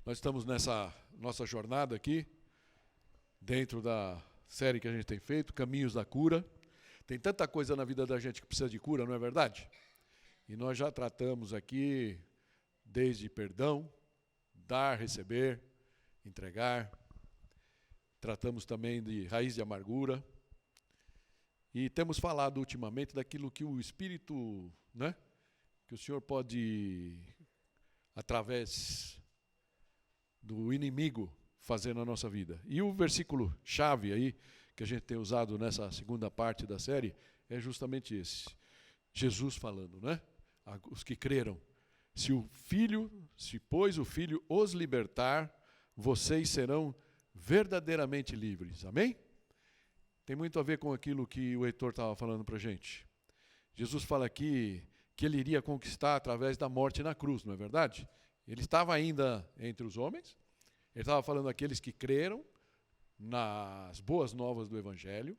Nós estamos nessa nossa jornada aqui, dentro da série que a gente tem feito, Caminhos da Cura. Tem tanta coisa na vida da gente que precisa de cura, não é verdade? E nós já tratamos aqui desde perdão, dar, receber, entregar. Tratamos também de raiz de amargura. E temos falado ultimamente daquilo que o Espírito, né, que o Senhor pode, através do inimigo, fazer na nossa vida. E o versículo chave aí, que a gente tem usado nessa segunda parte da série, é justamente esse. Jesus falando, né? Os que creram. Se pois o Filho os libertar, vocês serão verdadeiramente livres. Amém? Tem muito a ver com aquilo que o Heitor estava falando para a gente. Jesus fala aqui que ele iria conquistar através da morte na cruz, não é verdade? Ele estava ainda entre os homens, ele estava falando daqueles que creram nas boas novas do Evangelho,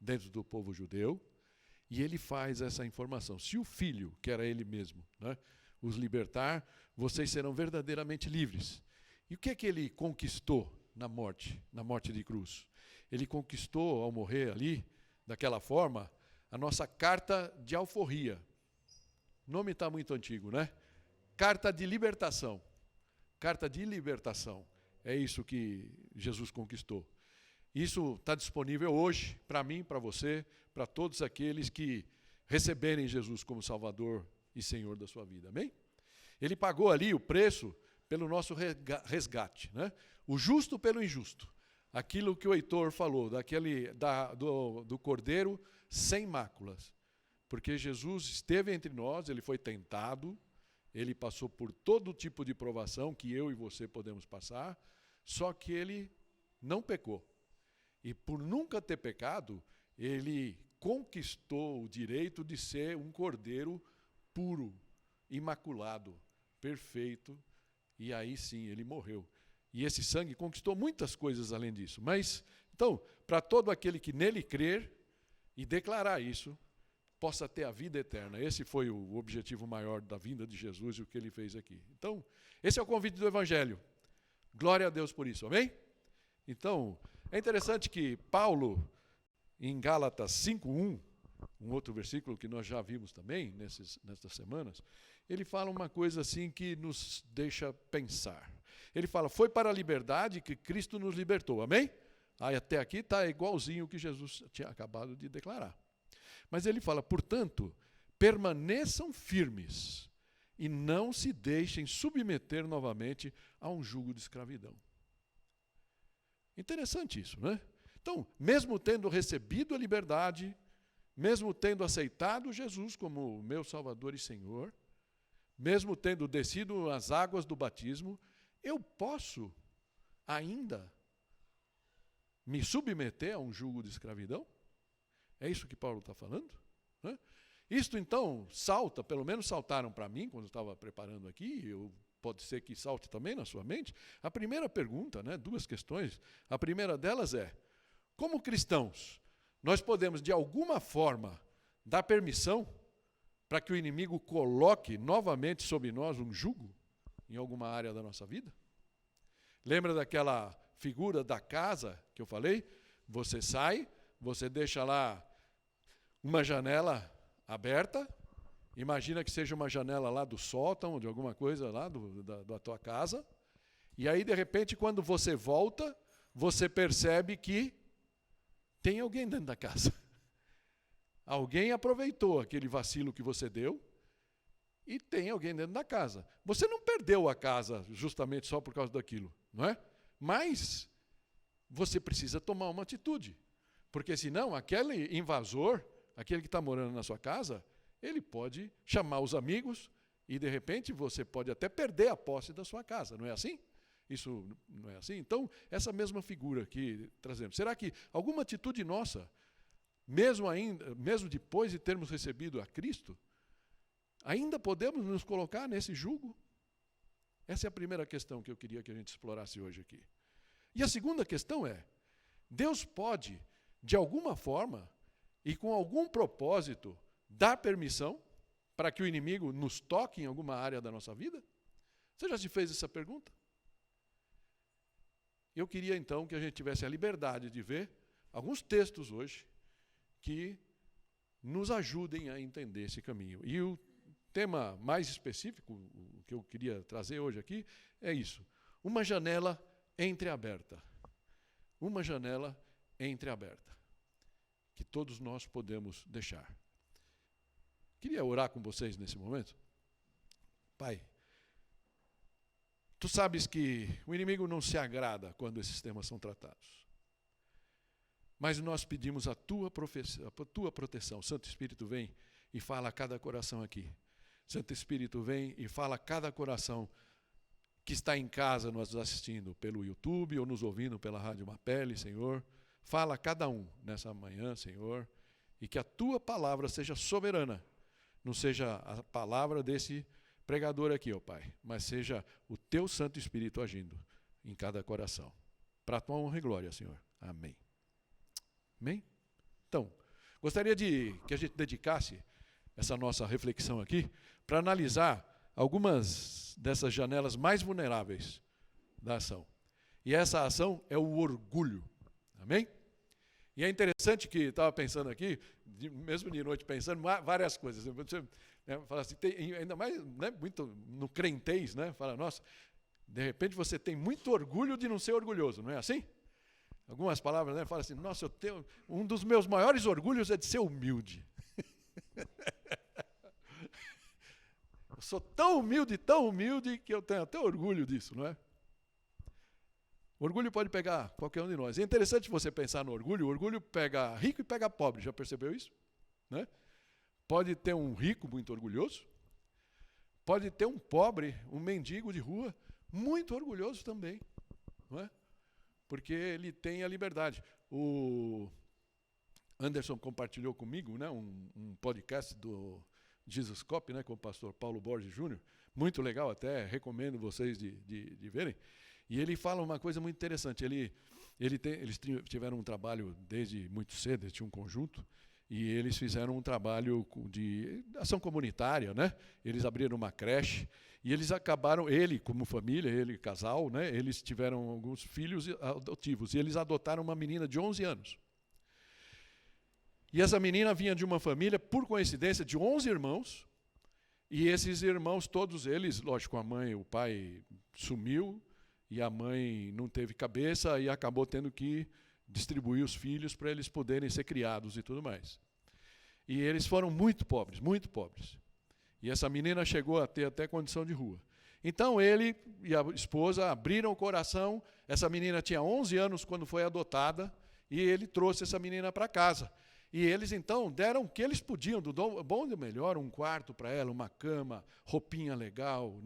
dentro do povo judeu, e ele faz essa informação. Se o Filho, que era ele mesmo, né, os libertar, vocês serão verdadeiramente livres. E o que é que ele conquistou na morte de cruz? Ele conquistou, ao morrer ali, daquela forma, a nossa carta de alforria. O nome está muito antigo, né? Carta de libertação. Carta de libertação. É isso que Jesus conquistou. Isso está disponível hoje, para mim, para você, para todos aqueles que receberem Jesus como Salvador e Senhor da sua vida. Amém? Ele pagou ali o preço pelo nosso resgate, né? O justo pelo injusto. Aquilo que o Heitor falou, do cordeiro sem máculas. Porque Jesus esteve entre nós, ele foi tentado, ele passou por todo tipo de provação que eu e você podemos passar, só que ele não pecou. E por nunca ter pecado, ele conquistou o direito de ser um cordeiro puro, imaculado, perfeito, e aí sim ele morreu. E esse sangue conquistou muitas coisas além disso. Mas, então, para todo aquele que nele crer e declarar isso, possa ter a vida eterna. Esse foi o objetivo maior da vinda de Jesus e o que ele fez aqui. Então, esse é o convite do Evangelho. Glória a Deus por isso, amém? Então, é interessante que Paulo, em Gálatas 5:1, um outro versículo que nós já vimos também nessas semanas, ele fala uma coisa assim que nos deixa pensar. Ele fala, foi para a liberdade que Cristo nos libertou, amém? Aí até aqui está igualzinho o que Jesus tinha acabado de declarar. Mas ele fala, portanto, permaneçam firmes e não se deixem submeter novamente a um jugo de escravidão. Interessante isso, né? Então, mesmo tendo recebido a liberdade, mesmo tendo aceitado Jesus como meu Salvador e Senhor, mesmo tendo descido as águas do batismo, eu posso ainda me submeter a um jugo de escravidão? É isso que Paulo está falando? Né? Isto então salta, pelo menos saltaram para mim quando eu estava preparando aqui, pode ser que salte também na sua mente. A primeira pergunta, né, duas questões. A primeira delas é, como cristãos, nós podemos de alguma forma dar permissão para que o inimigo coloque novamente sobre nós um jugo em alguma área da nossa vida? Lembra daquela figura da casa que eu falei? Você sai, você deixa lá uma janela aberta, imagina que seja uma janela lá do sótão, de alguma coisa lá da tua casa, e aí de repente quando você volta, você percebe que tem alguém dentro da casa. Alguém aproveitou aquele vacilo que você deu e tem alguém dentro da casa. Você não perdeu a casa justamente só por causa daquilo, não é? Mas você precisa tomar uma atitude, porque senão aquele invasor, aquele que está morando na sua casa, ele pode chamar os amigos e de repente você pode até perder a posse da sua casa, não é assim? Isso não é assim? Então, essa mesma figura aqui trazemos. Será que alguma atitude nossa, mesmo depois de termos recebido a Cristo, ainda podemos nos colocar nesse jugo? Essa é a primeira questão que eu queria que a gente explorasse hoje aqui. E a segunda questão é, Deus pode, de alguma forma e com algum propósito, dar permissão para que o inimigo nos toque em alguma área da nossa vida? Você já se fez essa pergunta? Eu queria, então, que a gente tivesse a liberdade de ver alguns textos hoje que nos ajudem a entender esse caminho. E o tema mais específico, o que eu queria trazer hoje aqui, é isso. Uma janela entreaberta. Uma janela entreaberta. Que todos nós podemos deixar. Queria orar com vocês nesse momento. Pai, tu sabes que o inimigo não se agrada quando esses temas são tratados. Mas nós pedimos a tua proteção. Santo Espírito, vem e fala a cada coração aqui. Santo Espírito, vem e fala a cada coração que está em casa nos assistindo pelo YouTube ou nos ouvindo pela Rádio Mapele, Senhor. Fala a cada um nessa manhã, Senhor, e que a tua palavra seja soberana. Não seja a palavra desse pregador aqui, ó Pai, mas seja o teu Santo Espírito agindo em cada coração. Para a tua honra e glória, Senhor. Amém. Amém? Então, gostaria que a gente dedicasse essa nossa reflexão aqui para analisar algumas dessas janelas mais vulneráveis da ação. E essa ação é o orgulho. Amém? E é interessante que estava pensando aqui, mesmo de noite pensando, várias coisas. Você, fala assim, ainda mais muito no crentez, fala, nossa, de repente você tem muito orgulho de não ser orgulhoso, não é assim? Algumas palavras, fala assim, nossa, um dos meus maiores orgulhos é de ser humilde. Eu sou tão humilde, que eu tenho até orgulho disso, não é? O orgulho pode pegar qualquer um de nós. É interessante você pensar no orgulho. O orgulho pega rico e pega pobre. Já percebeu isso? Né? Pode ter um rico muito orgulhoso. Pode ter um pobre, um mendigo de rua, muito orgulhoso também. Não é? Porque ele tem a liberdade. O Anderson compartilhou comigo, um podcast do Jesus Cop, com o pastor Paulo Borges Júnior. Muito legal, até recomendo vocês de verem. E ele fala uma coisa muito interessante. Eles tiveram um trabalho desde muito cedo, eles tinham um conjunto, e eles fizeram um trabalho de ação comunitária, Eles abriram uma creche, e eles acabaram, ele como família, ele casal, eles tiveram alguns filhos adotivos, e eles adotaram uma menina de 11 anos. E essa menina vinha de uma família, por coincidência, de 11 irmãos, e esses irmãos, todos eles, lógico, a mãe, o pai sumiu, e a mãe não teve cabeça e acabou tendo que distribuir os filhos para eles poderem ser criados e tudo mais. E eles foram muito pobres, muito pobres. E essa menina chegou a ter até condição de rua. Então ele e a esposa abriram o coração. Essa menina tinha 11 anos quando foi adotada e ele trouxe essa menina para casa. E eles então deram o que eles podiam, do bom e do melhor, um quarto para ela, uma cama, roupinha legal,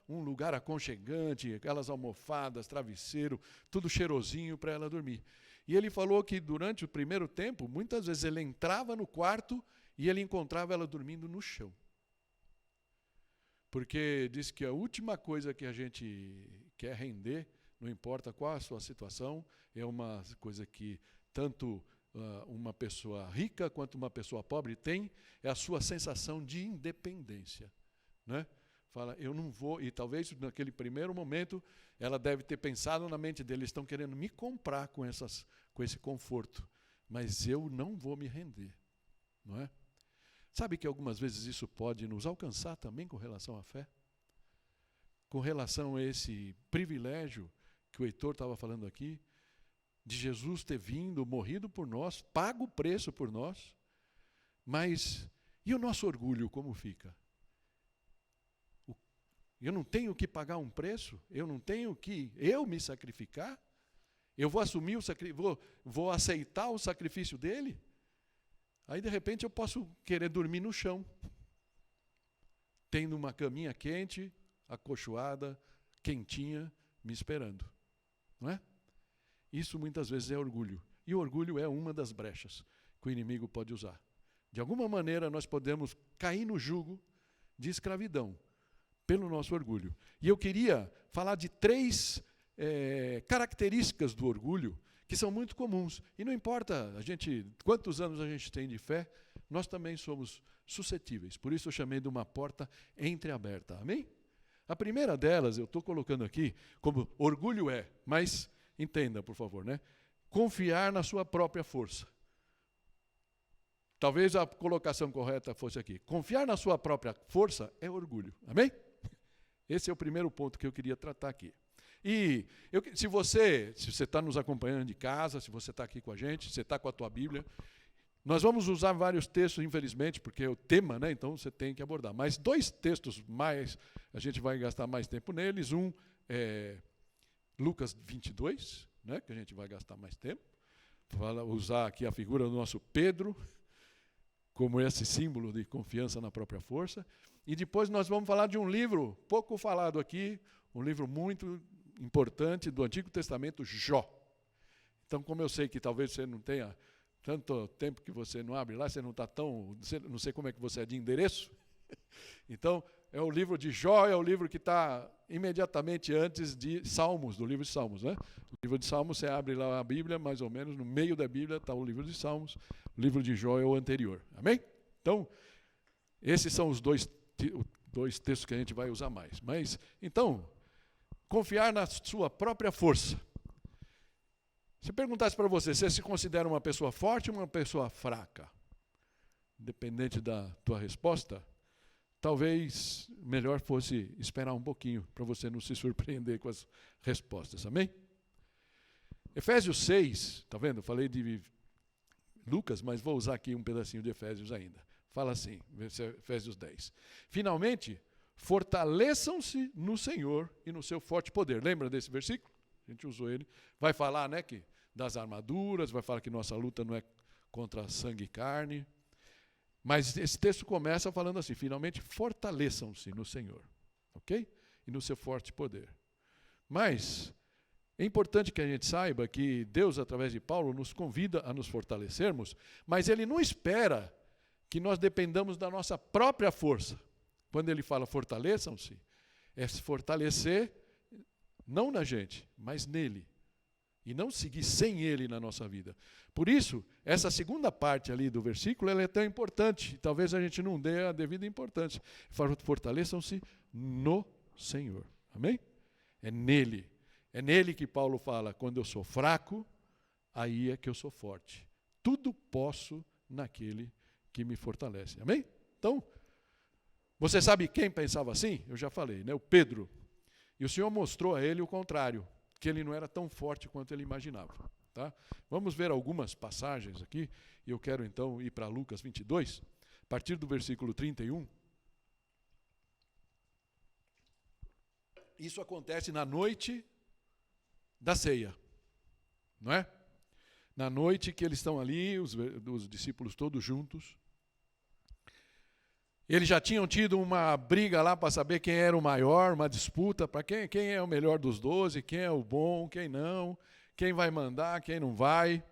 um lugar aconchegante, aquelas almofadas, travesseiro, tudo cheirosinho para ela dormir. E ele falou que durante o primeiro tempo, muitas vezes ele entrava no quarto e ele encontrava ela dormindo no chão. Porque diz que a última coisa que a gente quer render, não importa qual a sua situação, é uma coisa que tanto uma pessoa rica quanto uma pessoa pobre tem, é a sua sensação de independência, Fala, eu não vou, e talvez naquele primeiro momento ela deve ter pensado na mente dele, eles estão querendo me comprar com esse conforto, mas eu não vou me render, não é? Sabe que algumas vezes isso pode nos alcançar também com relação à fé? Com relação a esse privilégio que o Heitor estava falando aqui, de Jesus ter vindo, morrido por nós, pago o preço por nós, mas e o nosso orgulho como fica? Eu não tenho que pagar um preço? Eu não tenho que me sacrificar? Eu vou assumir vou aceitar o sacrifício dele? Aí, de repente, eu posso querer dormir no chão, tendo uma caminha quente, acolchoada, quentinha, me esperando. Não é? Isso muitas vezes é orgulho. E o orgulho é uma das brechas que o inimigo pode usar. De alguma maneira, nós podemos cair no jugo de escravidão pelo nosso orgulho. E eu queria falar de 3 características do orgulho que são muito comuns. E não importa quantos anos a gente tem de fé, nós também somos suscetíveis. Por isso eu chamei de uma porta entreaberta. Amém? A primeira delas, eu estou colocando aqui como orgulho mas entenda, por favor, né? Confiar na sua própria força. Talvez a colocação correta fosse aqui. Confiar na sua própria força é orgulho. Amém? Esse é o primeiro ponto que eu queria tratar aqui. E se você está nos acompanhando de casa, se você está aqui com a gente, se você está com a tua Bíblia, nós vamos usar vários textos, infelizmente, porque é o tema, né? Então você tem que abordar. Mas 2 textos mais, a gente vai gastar mais tempo neles. Um é Lucas 22, né? Que a gente vai gastar mais tempo. Usar aqui a figura do nosso Pedro, como esse símbolo de confiança na própria força. E depois nós vamos falar de um livro pouco falado aqui, um livro muito importante do Antigo Testamento, Jó. Então, como eu sei que talvez você não tenha tanto tempo que você não abre lá, você não está tão, não sei como é que você é de endereço. Então, é o livro de Jó, é o livro que está imediatamente antes de Salmos, do livro de Salmos, né? O livro de Salmos, você abre lá a Bíblia, mais ou menos, no meio da Bíblia está o livro de Salmos, o livro de Jó é o anterior. Amém? Então, esses são os dois textos que a gente vai usar mais. Mas, então, confiar na sua própria força. Se perguntasse para você se considera uma pessoa forte ou uma pessoa fraca, independente da tua resposta, talvez melhor fosse esperar um pouquinho para você não se surpreender com as respostas. Amém? Efésios 6, está vendo? Eu falei de Lucas, mas vou usar aqui um pedacinho de Efésios ainda. Fala assim, Efésios 10. Finalmente, fortaleçam-se no Senhor e no seu forte poder. Lembra desse versículo? A gente usou ele. Vai falar, né, que das armaduras, vai falar que nossa luta não é contra sangue e carne. Mas esse texto começa falando assim, finalmente fortaleçam-se no Senhor, ok? E no seu forte poder. Mas é importante que a gente saiba que Deus, através de Paulo, nos convida a nos fortalecermos, mas Ele não espera que nós dependamos da nossa própria força. Quando Ele fala fortaleçam-se, é se fortalecer não na gente, mas nele. E não seguir sem Ele na nossa vida. Por isso, essa segunda parte ali do versículo, ela é tão importante. Talvez a gente não dê a devida importância. Fortaleçam-se no Senhor. Amém? É nele. É nele que Paulo fala, quando eu sou fraco, aí é que eu sou forte. Tudo posso naquele que me fortalece. Amém? Então, você sabe quem pensava assim? Eu já falei, né? O Pedro. E o Senhor mostrou a ele o contrário, que ele não era tão forte quanto ele imaginava. Tá? Vamos ver algumas passagens aqui, e eu quero então ir para Lucas 22, a partir do versículo 31. Isso acontece na noite da ceia, não é? Na noite que eles estão ali, os discípulos todos juntos. Eles já tinham tido uma briga lá para saber quem era o maior, uma disputa para quem é o melhor dos 12, quem é o bom, quem não, quem vai mandar, quem não vai.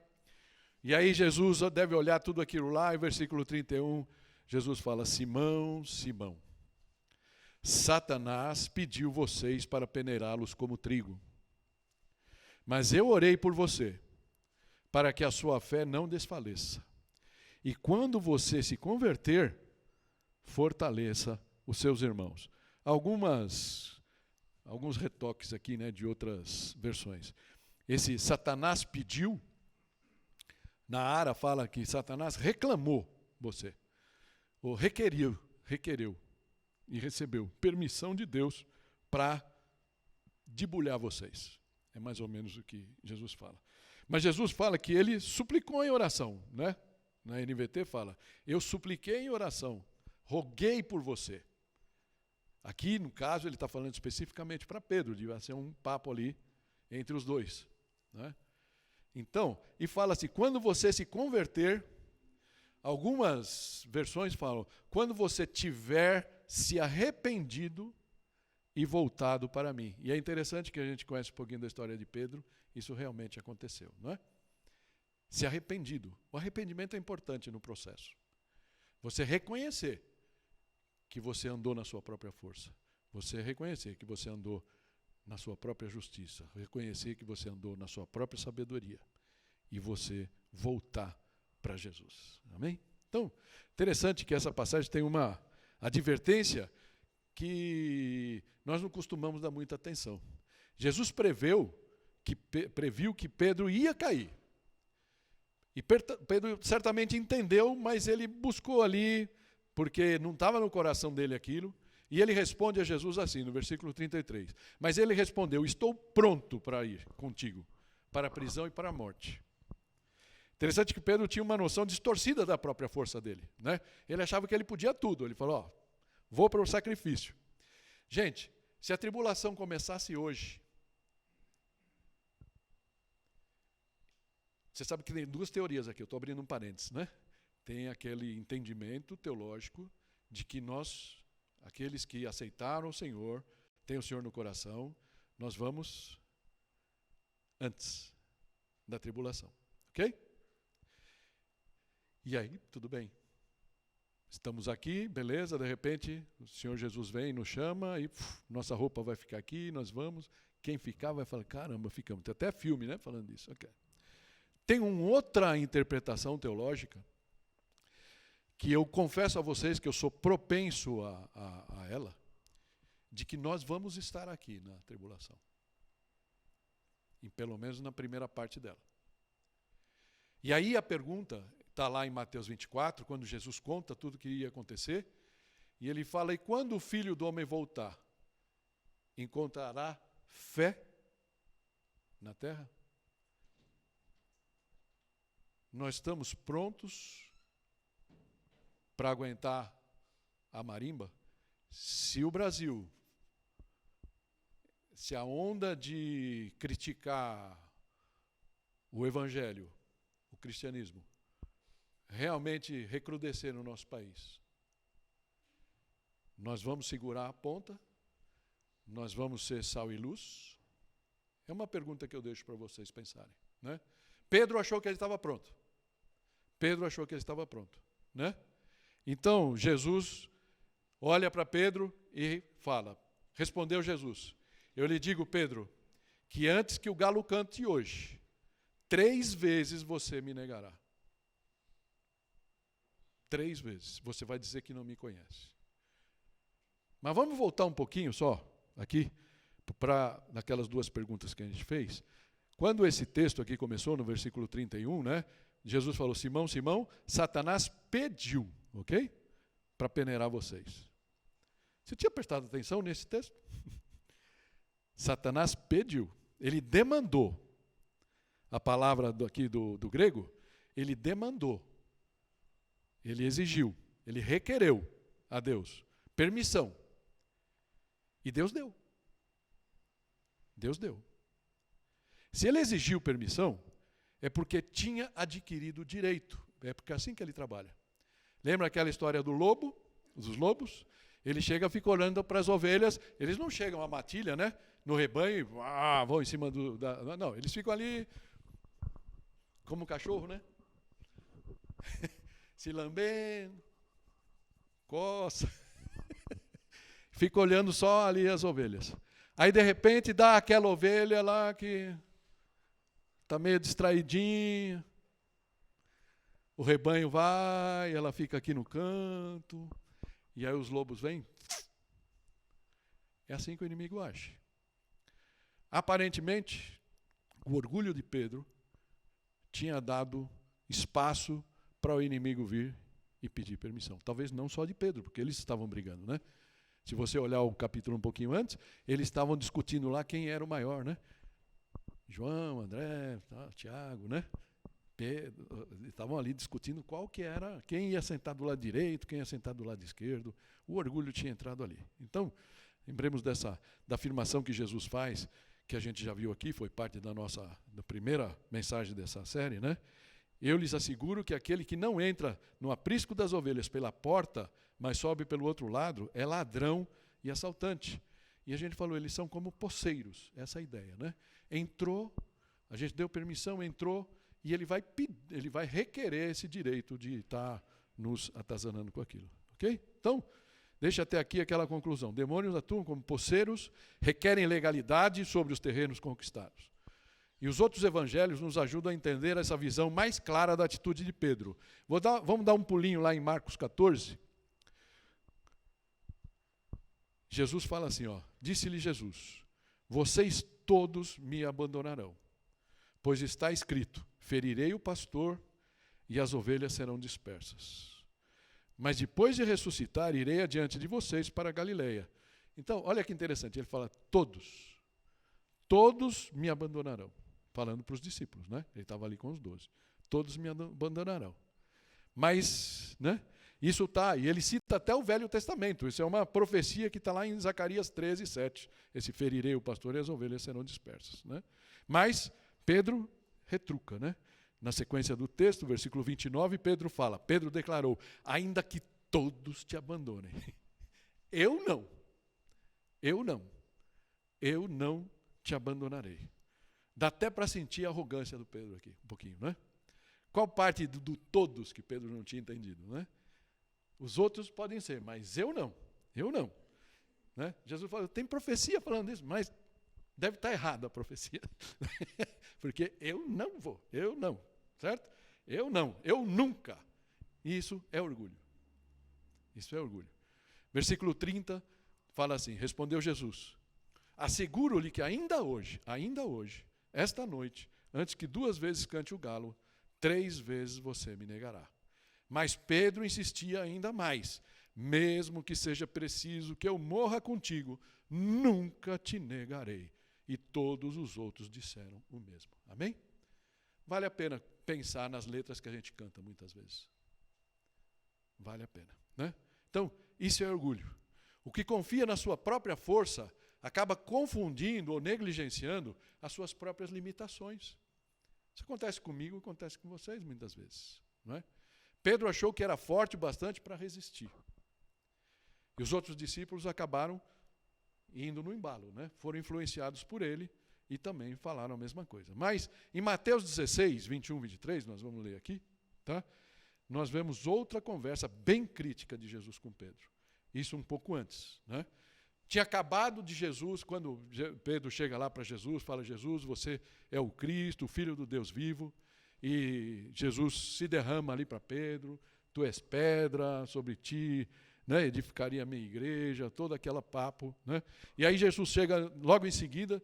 E aí Jesus deve olhar tudo aquilo lá, e versículo 31, Jesus fala, Simão, Simão, Satanás pediu vocês para peneirá-los como trigo. Mas eu orei por você, para que a sua fé não desfaleça. E quando você se converter, fortaleça os seus irmãos. Alguns retoques aqui, né, de outras versões. Esse Satanás pediu, na Ara fala que Satanás reclamou você, ou requeriu e recebeu permissão de Deus para debulhar vocês. É mais ou menos o que Jesus fala. Mas Jesus fala que ele suplicou em oração, né? Na NVT fala, eu supliquei em oração, roguei por você. Aqui, no caso, ele está falando especificamente para Pedro, devia ser um papo ali entre os dois. Né? Então, e fala assim, quando você se converter, algumas versões falam, quando você tiver se arrependido e voltado para mim. E é interessante que a gente conhece um pouquinho da história de Pedro, isso realmente aconteceu, não é? Se arrependido. O arrependimento é importante no processo. Você reconhecer que você andou na sua própria força. Você reconhecer que você andou na sua própria justiça. Reconhecer que você andou na sua própria sabedoria. E você voltar para Jesus. Amém? Então, interessante que essa passagem tem uma advertência que nós não costumamos dar muita atenção. Jesus preveu que previu que Pedro ia cair. E Pedro certamente entendeu, mas ele buscou ali, porque não estava no coração dele aquilo, e ele responde a Jesus assim, no versículo 33. Mas ele respondeu: estou pronto para ir contigo, para a prisão e para a morte. Interessante que Pedro tinha uma noção distorcida da própria força dele, né? Ele achava que ele podia tudo. Ele falou: vou para o sacrifício. Gente, se a tribulação começasse hoje, você sabe que tem duas teorias aqui, eu estou abrindo um parênteses, né? Tem aquele entendimento teológico de que nós, aqueles que aceitaram o Senhor, têm o Senhor no coração, nós vamos antes da tribulação, ok? E aí, tudo bem. Estamos aqui, beleza, de repente o Senhor Jesus vem, nos chama e nossa roupa vai ficar aqui, nós vamos. Quem ficar vai falar: caramba, ficamos. Tem até filme, né, falando disso. Okay. Tem uma outra interpretação teológica que eu confesso a vocês que eu sou propenso a ela, de que nós vamos estar aqui na tribulação. E pelo menos na primeira parte dela. E aí a pergunta está lá em Mateus 24, quando Jesus conta tudo o que ia acontecer, e ele fala: e quando o Filho do Homem voltar, encontrará fé na terra? Nós estamos prontos para aguentar a marimba? Se o Brasil, se a onda de criticar o evangelho, o cristianismo, realmente recrudescer no nosso país, nós vamos segurar a ponta? Nós vamos ser sal e luz? É uma pergunta que eu deixo para vocês pensarem, né? Pedro achou que ele estava pronto. Pedro achou que ele estava pronto, né? Então, Jesus olha para Pedro e fala, respondeu Jesus: eu lhe digo, Pedro, que antes que o galo cante hoje, 3 vezes você me negará. 3 vezes você vai dizer que não me conhece. Mas vamos voltar um pouquinho só aqui para naquelas 2 perguntas que a gente fez. Quando esse texto aqui começou, no versículo 31, né? Jesus falou: Simão, Simão, Satanás pediu, ok? Para peneirar vocês. Você tinha prestado atenção nesse texto? Satanás pediu, ele demandou. A palavra aqui do grego, ele demandou, ele exigiu, ele requereu a Deus permissão. E Deus deu. Deus deu. Se ele exigiu permissão, é porque tinha adquirido direito. É porque é assim que ele trabalha. Lembra aquela história do lobo, dos lobos? Ele chega, fica olhando para as ovelhas. Eles não chegam à matilha, né? No rebanho, vão em cima não, eles ficam ali como um cachorro, né? Se lambendo, coça. Fica olhando só ali as ovelhas. Aí, de repente, dá aquela ovelha lá que está meio distraidinha. O rebanho vai, ela fica aqui no canto. E aí os lobos vêm. É assim que o inimigo age. Aparentemente, o orgulho de Pedro tinha dado espaço para o inimigo vir e pedir permissão. Talvez não só de Pedro, porque eles estavam brigando, né? Se você olhar o capítulo um pouquinho antes, eles estavam discutindo lá quem era o maior, né? João, André, Tiago, né? Pedro, estavam ali discutindo qual que era, quem ia sentar do lado direito, quem ia sentar do lado esquerdo. O orgulho tinha entrado ali. Então, lembremos da afirmação que Jesus faz, que a gente já viu aqui, foi parte da primeira mensagem dessa série, né? Eu lhes asseguro que aquele que não entra no aprisco das ovelhas pela porta, mas sobe pelo outro lado, é ladrão e assaltante. E a gente falou, eles são como poceiros, essa é a ideia, né? Entrou, a gente deu permissão, entrou, e ele vai requerer esse direito de estar nos atazanando com aquilo, ok? Então, deixa até aqui aquela conclusão. Demônios atuam como poceiros, requerem legalidade sobre os terrenos conquistados. E os outros evangelhos nos ajudam a entender essa visão mais clara da atitude de Pedro. Vamos dar um pulinho lá em Marcos 14. Jesus fala assim, disse-lhe Jesus, vocês todos me abandonarão. Pois está escrito, ferirei o pastor e as ovelhas serão dispersas. Mas depois de ressuscitar, irei adiante de vocês para a Galileia. Então, olha que interessante, ele fala todos me abandonarão. Falando para os discípulos, né? Ele estava ali com os 12. Todos me abandonarão. Mas, né? Isso está, e ele cita até o Velho Testamento. Isso é uma profecia que está lá em Zacarias 13, 7. Esse ferirei o pastor e as ovelhas serão dispersas, né? Mas Pedro retruca, né? Na sequência do texto, versículo 29, Pedro declarou, ainda que todos te abandonem. Eu não te abandonarei. Dá até para sentir a arrogância do Pedro aqui, um pouquinho, né? Qual parte do todos que Pedro não tinha entendido, né? Os outros podem ser, mas eu não. Né? Jesus falou, tem profecia falando isso, mas deve estar errada a profecia. Porque eu não, certo? Eu nunca. Isso é orgulho. Versículo 30 fala assim, respondeu Jesus, asseguro-lhe que ainda hoje, esta noite, antes que 2 vezes cante o galo, 3 vezes você me negará. Mas Pedro insistia ainda mais, mesmo que seja preciso que eu morra contigo, nunca te negarei. E todos os outros disseram o mesmo. Amém? Vale a pena pensar nas letras que a gente canta muitas vezes. Vale a pena, né? Então, isso é orgulho. O que confia na sua própria força acaba confundindo ou negligenciando as suas próprias limitações. Isso acontece comigo, acontece com vocês muitas vezes, não é? Pedro achou que era forte o bastante para resistir. E os outros discípulos acabaram indo no embalo, né? Foram influenciados por ele e também falaram a mesma coisa. Mas em Mateus 16, 21, 23, nós vamos ler aqui, tá? Nós vemos outra conversa bem crítica de Jesus com Pedro. Isso um pouco antes, né? Tinha acabado de Jesus, quando Pedro chega lá para Jesus, fala, Jesus, você é o Cristo, o Filho do Deus vivo, e Jesus se derrama ali para Pedro, tu és pedra, sobre ti, né, edificaria a minha igreja, todo aquele papo, né? E aí Jesus chega logo em seguida,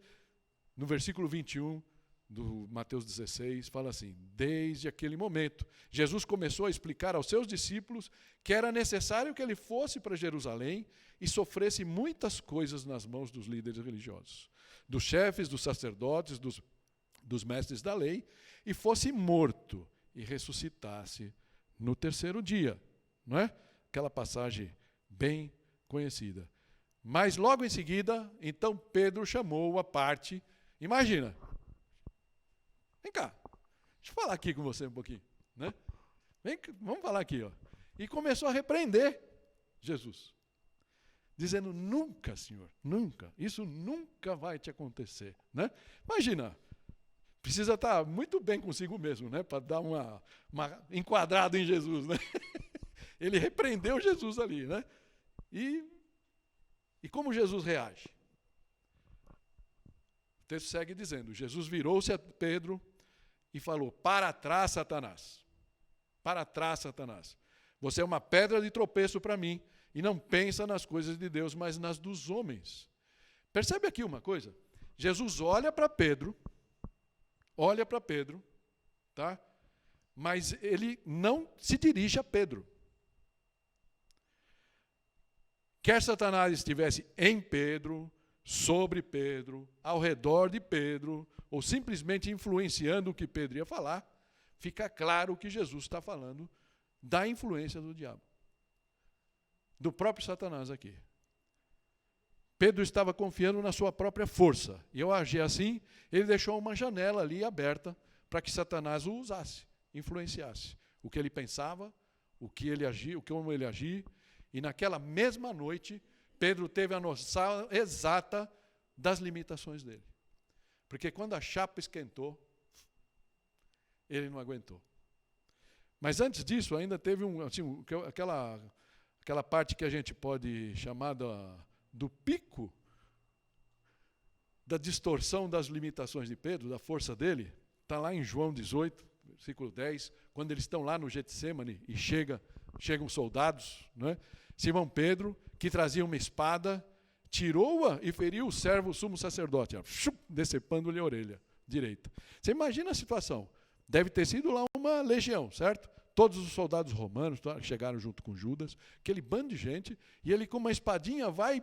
no versículo 21 do Mateus 16, fala assim, desde aquele momento, Jesus começou a explicar aos seus discípulos que era necessário que ele fosse para Jerusalém e sofresse muitas coisas nas mãos dos líderes religiosos, dos chefes, dos sacerdotes, dos mestres da lei, e fosse morto e ressuscitasse no 3º dia, não é? Aquela passagem bem conhecida. Mas logo em seguida, então Pedro chamou-o à parte. Imagina, vem cá, deixa eu falar aqui com você um pouquinho, né? Vamos falar aqui, ó. E começou a repreender Jesus, dizendo, nunca, Senhor, nunca, isso nunca vai te acontecer, né? Imagina, precisa estar muito bem consigo mesmo, né? Para dar uma enquadrada em Jesus, né? Ele repreendeu Jesus ali, né? E como Jesus reage? O texto segue dizendo, Jesus virou-se a Pedro e falou, para trás, Satanás. Para trás, Satanás. Você é uma pedra de tropeço para mim e não pensa nas coisas de Deus, mas nas dos homens. Percebe aqui uma coisa? Jesus olha para Pedro, tá? Mas ele não se dirige a Pedro. Quer Satanás estivesse em Pedro, sobre Pedro, ao redor de Pedro, ou simplesmente influenciando o que Pedro ia falar, fica claro que Jesus está falando da influência do diabo, do próprio Satanás aqui. Pedro estava confiando na sua própria força, e ao agir assim, ele deixou uma janela ali aberta para que Satanás o usasse, influenciasse o que ele pensava, o que ele agia, como ele agia, e naquela mesma noite, Pedro teve a noção exata das limitações dele. Porque quando a chapa esquentou, ele não aguentou. Mas antes disso, ainda teve aquela parte que a gente pode chamar do pico, da distorção das limitações de Pedro, da força dele, está lá em João 18, versículo 10, quando eles estão lá no Getsêmani e chegam soldados, né? Simão Pedro, que trazia uma espada, tirou-a e feriu o servo sumo sacerdote, decepando-lhe a orelha direita. Você imagina a situação. Deve ter sido lá uma legião, certo? Todos os soldados romanos chegaram junto com Judas, aquele bando de gente, e ele com uma espadinha vai...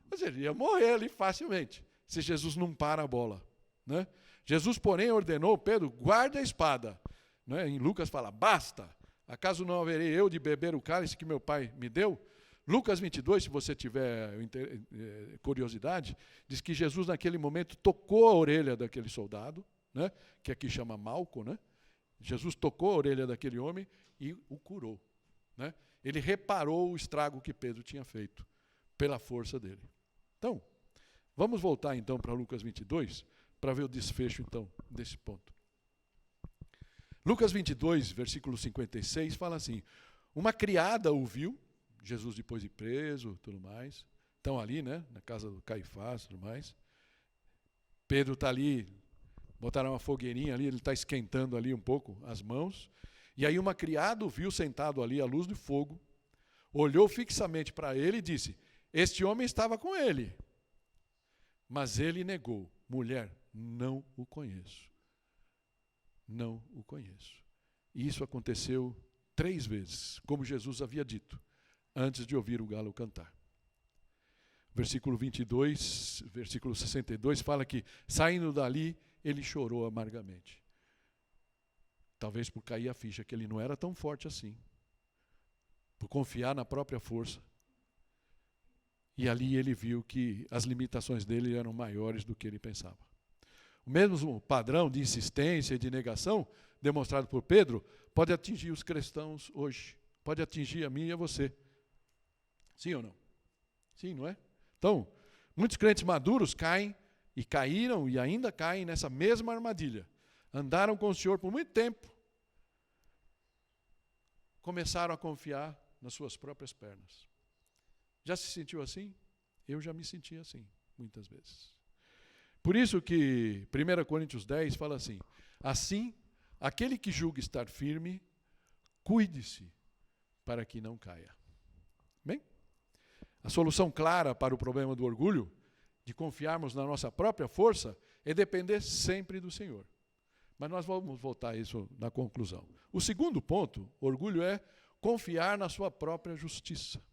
Mas ele ia morrer ali facilmente, se Jesus não para a bola. Né? Jesus, porém, ordenou, Pedro, guarde a espada. Né? Em Lucas fala, basta, acaso não haverei eu de beber o cálice que meu pai me deu? Lucas 22, se você tiver curiosidade, diz que Jesus naquele momento tocou a orelha daquele soldado, né? Que aqui chama Malco, né? Jesus tocou a orelha daquele homem e o curou. Né? Ele reparou o estrago que Pedro tinha feito, pela força dele. Então, vamos voltar então para Lucas 22, para ver o desfecho então desse ponto. Lucas 22, versículo 56, fala assim, uma criada o viu, Jesus depois de preso, tudo mais, estão ali, né, na casa do Caifás, tudo mais. Pedro está ali, botaram uma fogueirinha ali, ele está esquentando ali um pouco as mãos, e aí uma criada o viu sentado ali à luz do fogo, olhou fixamente para ele e disse, este homem estava com ele. Mas ele negou, mulher, não o conheço. Não o conheço. E isso aconteceu 3 vezes, como Jesus havia dito, antes de ouvir o galo cantar. Versículo 22, versículo 62, fala que, saindo dali, ele chorou amargamente. Talvez por cair a ficha, que ele não era tão forte assim. Por confiar na própria força. E ali ele viu que as limitações dele eram maiores do que ele pensava. O mesmo padrão de insistência e de negação, demonstrado por Pedro, pode atingir os cristãos hoje. Pode atingir a mim e a você. Sim ou não? Sim, não é? Então, muitos crentes maduros caem e caíram e ainda caem nessa mesma armadilha. Andaram com o Senhor por muito tempo. Começaram a confiar nas suas próprias pernas. Já se sentiu assim? Eu já me senti assim, muitas vezes. Por isso que 1 Coríntios 10 fala assim, assim, aquele que julga estar firme, cuide-se para que não caia. Bem? A solução clara para o problema do orgulho, de confiarmos na nossa própria força, é depender sempre do Senhor. Mas nós vamos voltar a isso na conclusão. O segundo ponto, orgulho, é confiar na sua própria justiça.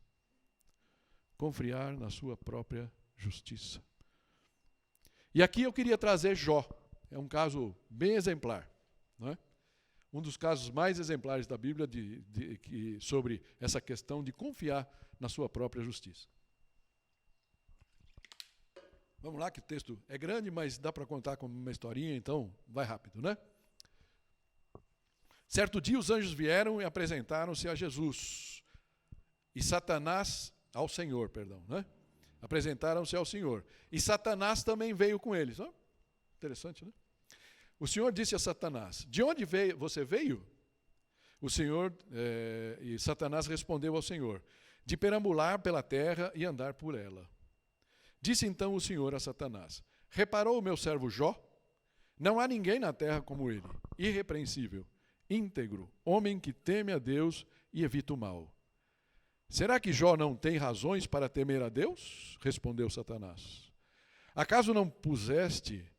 Confiar na sua própria justiça. E aqui eu queria trazer Jó. É um caso bem exemplar. Não é? Um dos casos mais exemplares da Bíblia sobre essa questão de confiar na sua própria justiça. Vamos lá, que o texto é grande, mas dá para contar como uma historinha, então vai rápido, né? Certo dia os anjos vieram e apresentaram-se a Jesus. E Satanás, ao Senhor, perdão, né? Apresentaram-se ao Senhor. E Satanás também veio com eles. Oh, interessante, né? O Senhor disse a Satanás, de onde você veio? O Senhor, e Satanás respondeu ao Senhor, de perambular pela terra e andar por ela. Disse então o Senhor a Satanás, reparou o meu servo Jó? Não há ninguém na terra como ele, irrepreensível, íntegro, homem que teme a Deus e evita o mal. Será que Jó não tem razões para temer a Deus? Respondeu Satanás. Acaso não puseste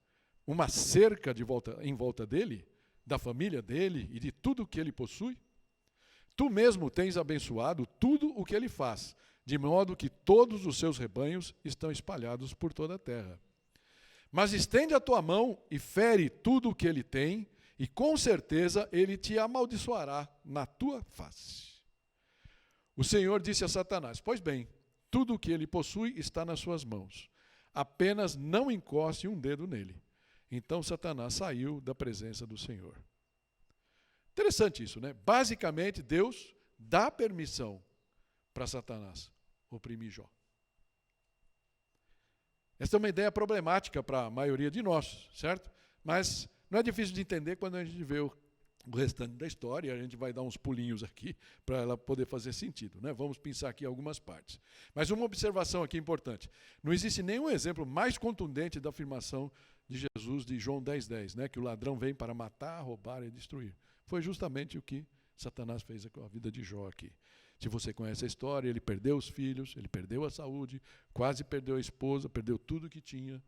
uma cerca em volta dele, da família dele e de tudo o que ele possui? Tu mesmo tens abençoado tudo o que ele faz, de modo que todos os seus rebanhos estão espalhados por toda a terra. Mas estende a tua mão e fere tudo o que ele tem, e com certeza ele te amaldiçoará na tua face. O Senhor disse a Satanás, pois bem, tudo o que ele possui está nas suas mãos. Apenas não encoste um dedo nele. Então Satanás saiu da presença do Senhor. Interessante isso, né? Basicamente, Deus dá permissão para Satanás oprimir Jó. Essa é uma ideia problemática para a maioria de nós, certo? Mas não é difícil de entender quando a gente vê o restante da história, a gente vai dar uns pulinhos aqui para ela poder fazer sentido, né? Vamos pensar aqui algumas partes. Mas uma observação aqui importante. Não existe nenhum exemplo mais contundente da afirmação de Jesus de João 10:10, né? Que o ladrão vem para matar, roubar e destruir. Foi justamente o que Satanás fez com a vida de Jó aqui. Se você conhece a história, ele perdeu os filhos, ele perdeu a saúde, quase perdeu a esposa, perdeu tudo que tinha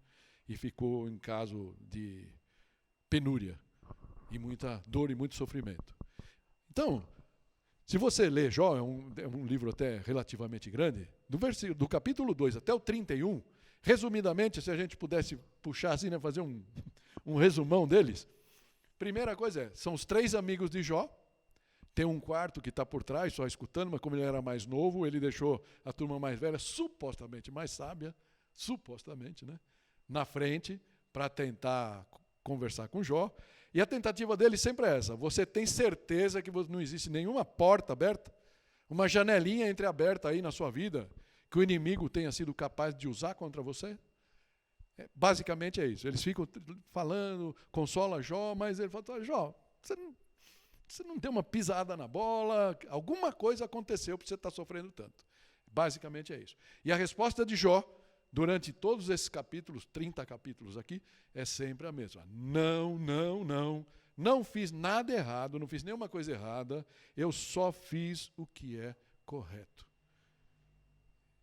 e ficou em caso de penúria e muita dor e muito sofrimento. Então, se você lê Jó, é um livro até relativamente grande, do capítulo 2 até o 31, resumidamente, se a gente pudesse puxar assim, né, fazer um resumão deles, primeira coisa são os 3 amigos de Jó, tem um quarto que está por trás, só escutando, mas como ele era mais novo, ele deixou a turma mais velha, supostamente mais sábia, supostamente, né, na frente, para tentar conversar com Jó. E a tentativa dele sempre é essa: você tem certeza que não existe nenhuma porta aberta, uma janelinha entreaberta aí na sua vida, que o inimigo tenha sido capaz de usar contra você? Basicamente é isso. Eles ficam falando, consola Jó, mas ele fala: Jó, você não deu uma pisada na bola, alguma coisa aconteceu para você estar sofrendo tanto. Basicamente é isso. E a resposta de Jó, durante todos esses capítulos, 30 capítulos aqui, é sempre a mesma. Não fiz nada errado, não fiz nenhuma coisa errada, eu só fiz o que é correto.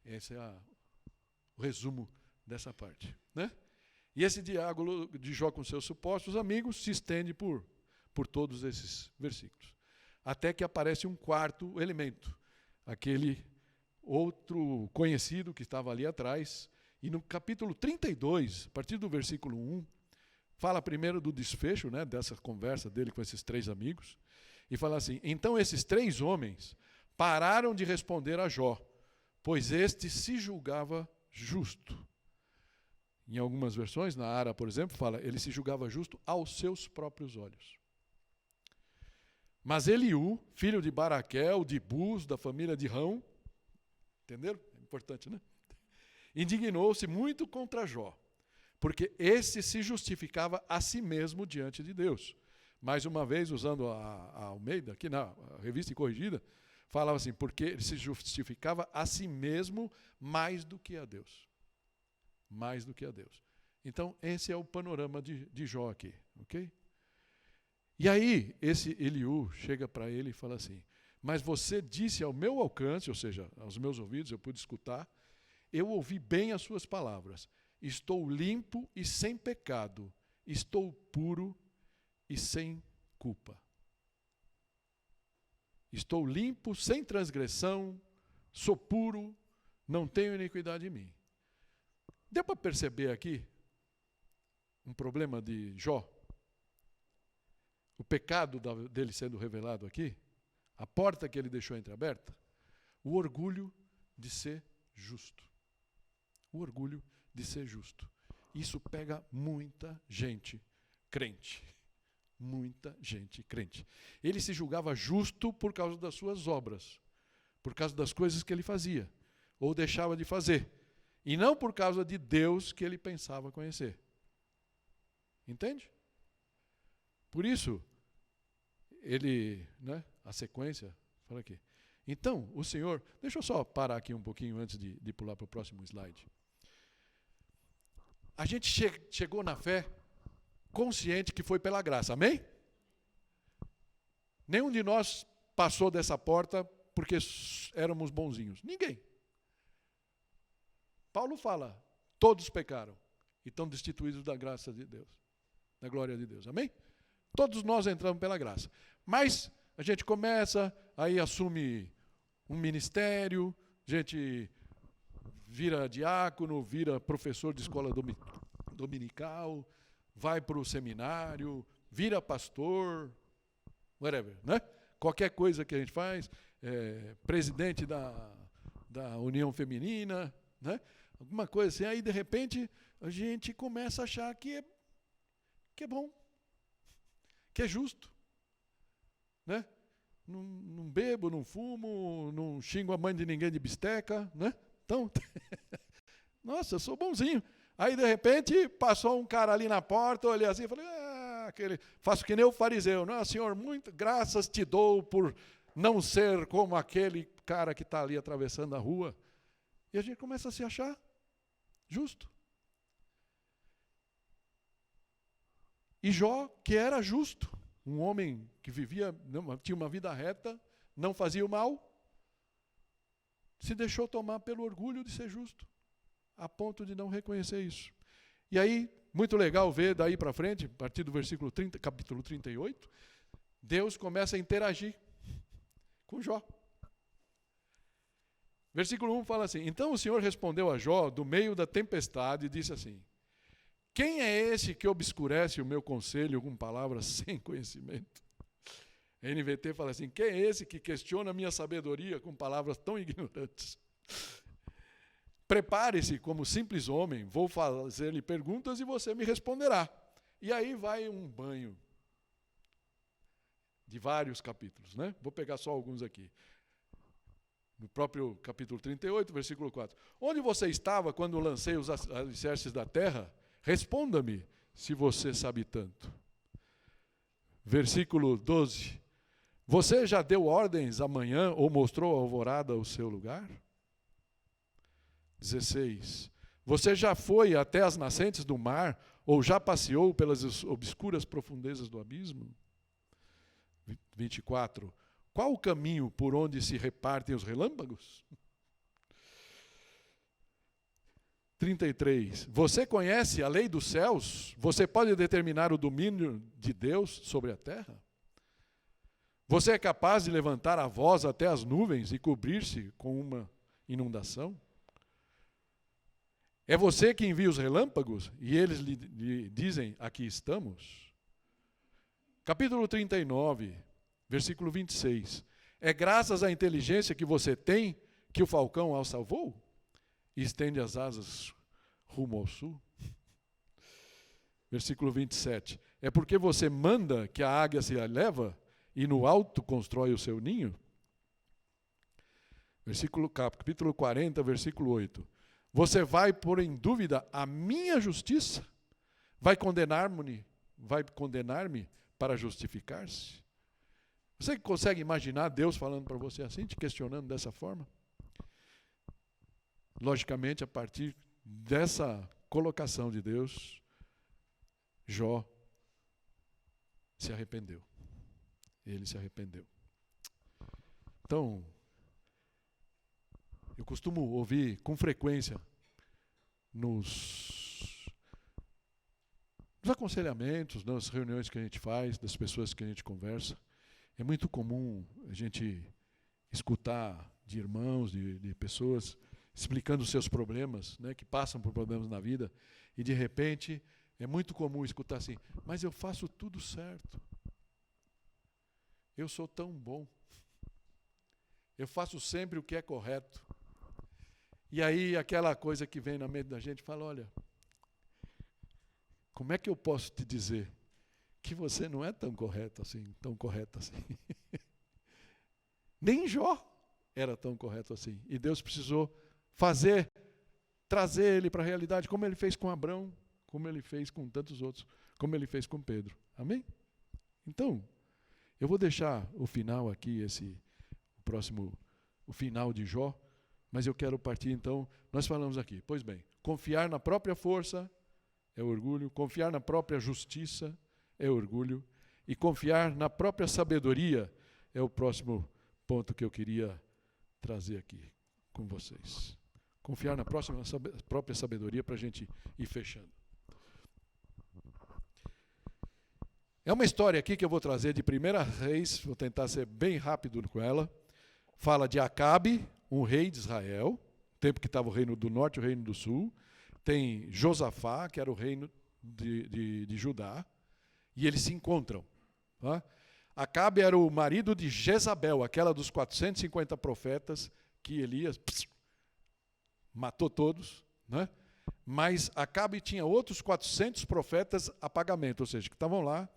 Esse é o resumo dessa parte, né? E esse diálogo de Jó com seus supostos amigos se estende por todos esses versículos. Até que aparece um quarto elemento, aquele outro conhecido que estava ali atrás. E no capítulo 32, a partir do versículo 1, fala primeiro do desfecho, né, dessa conversa dele com esses 3 amigos, e fala assim: então esses 3 homens pararam de responder a Jó, pois este se julgava justo. Em algumas versões, na Ara, por exemplo, fala, ele se julgava justo aos seus próprios olhos. Mas Eliú, filho de Baraquel, de Buz, da família de Rão, entenderam? É importante, né? Indignou-se muito contra Jó, porque esse se justificava a si mesmo diante de Deus. Mais uma vez, usando a Almeida, aqui na Revista Corrigida, falava assim, porque ele se justificava a si mesmo mais do que a Deus. Mais do que a Deus. Então, esse é o panorama de Jó aqui, ok? E aí, esse Eliú chega para ele e fala assim: mas você disse ao meu alcance, ou seja, aos meus ouvidos, eu pude escutar, eu ouvi bem as suas palavras. Estou limpo e sem pecado. Estou puro e sem culpa. Estou limpo, sem transgressão, sou puro, não tenho iniquidade em mim. Deu para perceber aqui um problema de Jó? O pecado dele sendo revelado aqui, a porta que ele deixou entreaberta, o orgulho de ser justo. O orgulho de ser justo. Isso pega muita gente crente. Muita gente crente. Ele se julgava justo por causa das suas obras, por causa das coisas que ele fazia, ou deixava de fazer, e não por causa de Deus que ele pensava conhecer. Entende? Por isso, ele, né, a sequência, fala aqui. Então, o Senhor, deixa eu só parar aqui um pouquinho antes de pular para o próximo slide. A gente chegou na fé consciente que foi pela graça, amém? Nenhum de nós passou dessa porta porque éramos bonzinhos. Ninguém. Paulo fala, todos pecaram e estão destituídos da graça de Deus, da glória de Deus, amém? Todos nós entramos pela graça. Mas a gente começa, aí assume um ministério, a gente vira diácono, vira professor de escola dominical, vai para o seminário, vira pastor, whatever, né? Qualquer coisa que a gente faz, presidente da União Feminina, né? Alguma coisa assim, aí de repente a gente começa a achar que é bom, que é justo, né? Não bebo, não fumo, não xingo a mãe de ninguém de bisteca, né? Então, nossa, eu sou bonzinho. Aí, de repente, passou um cara ali na porta, eu olhei assim e falei, faço que nem o fariseu. Não, Senhor, muito graças te dou por não ser como aquele cara que está ali atravessando a rua. E a gente começa a se achar justo. E Jó, que era justo, um homem que vivia, tinha uma vida reta, não fazia o mal, se deixou tomar pelo orgulho de ser justo, a ponto de não reconhecer isso. E aí, muito legal ver daí para frente, a partir do versículo 30, capítulo 38, Deus começa a interagir com Jó. Versículo 1 fala assim: então o Senhor respondeu a Jó do meio da tempestade e disse assim: quem é esse que obscurece o meu conselho com palavras sem conhecimento? A NVT fala assim: quem é esse que questiona a minha sabedoria com palavras tão ignorantes? Prepare-se como simples homem, vou fazer-lhe perguntas e você me responderá. E aí vai um banho de vários capítulos, né? Vou pegar só alguns aqui. No próprio capítulo 38, versículo 4. Onde você estava quando lancei os alicerces da terra? Responda-me, se você sabe tanto. Versículo 12. Você já deu ordens amanhã ou mostrou a alvorada o seu lugar? 16. Você já foi até as nascentes do mar ou já passeou pelas obscuras profundezas do abismo? 24. Qual o caminho por onde se repartem os relâmpagos? 33. Você conhece a lei dos céus? Você pode determinar o domínio de Deus sobre a terra? Você é capaz de levantar a voz até as nuvens e cobrir-se com uma inundação? É você que envia os relâmpagos e eles lhe dizem: aqui estamos? Capítulo 39, versículo 26. É graças à inteligência que você tem que o falcão o salvou? E estende as asas rumo ao sul? Versículo 27. É porque você manda que a águia se eleva e no alto constrói o seu ninho? Capítulo 40, versículo 8. Você vai pôr em dúvida a minha justiça? Vai condenar-me para justificar-se? Você consegue imaginar Deus falando para você assim, te questionando dessa forma? Logicamente, a partir dessa colocação de Deus, Jó se arrependeu. Ele se arrependeu. Então, eu costumo ouvir com frequência nos aconselhamentos, nas reuniões que a gente faz, das pessoas que a gente conversa. É muito comum a gente escutar de irmãos, de pessoas explicando os seus problemas, né, que passam por problemas na vida, e de repente é muito comum escutar assim: mas eu faço tudo certo. Eu sou tão bom. Eu faço sempre o que é correto. E aí aquela coisa que vem na mente da gente fala: olha, como é que eu posso te dizer que você não é tão correto assim, tão correto assim? Nem Jó era tão correto assim. E Deus precisou trazer ele para a realidade, como ele fez com Abrão, como ele fez com tantos outros, como ele fez com Pedro. Amém? Então, eu vou deixar o final aqui, o final de Jó, mas eu quero partir então, nós falamos aqui, pois bem, confiar na própria força é orgulho, confiar na própria justiça é orgulho, e confiar na própria sabedoria é o próximo ponto que eu queria trazer aqui com vocês. Confiar na própria sabedoria para a gente ir fechando. É uma história aqui que eu vou trazer de 1 Reis, vou tentar ser bem rápido com ela. Fala de Acabe, um rei de Israel, tempo que estava o reino do norte e o reino do sul. Tem Josafá, que era o reino de Judá, e eles se encontram. Tá? Acabe era o marido de Jezabel, aquela dos 450 profetas que Elias matou todos, né? Mas Acabe tinha outros 400 profetas a pagamento, ou seja, que estavam lá.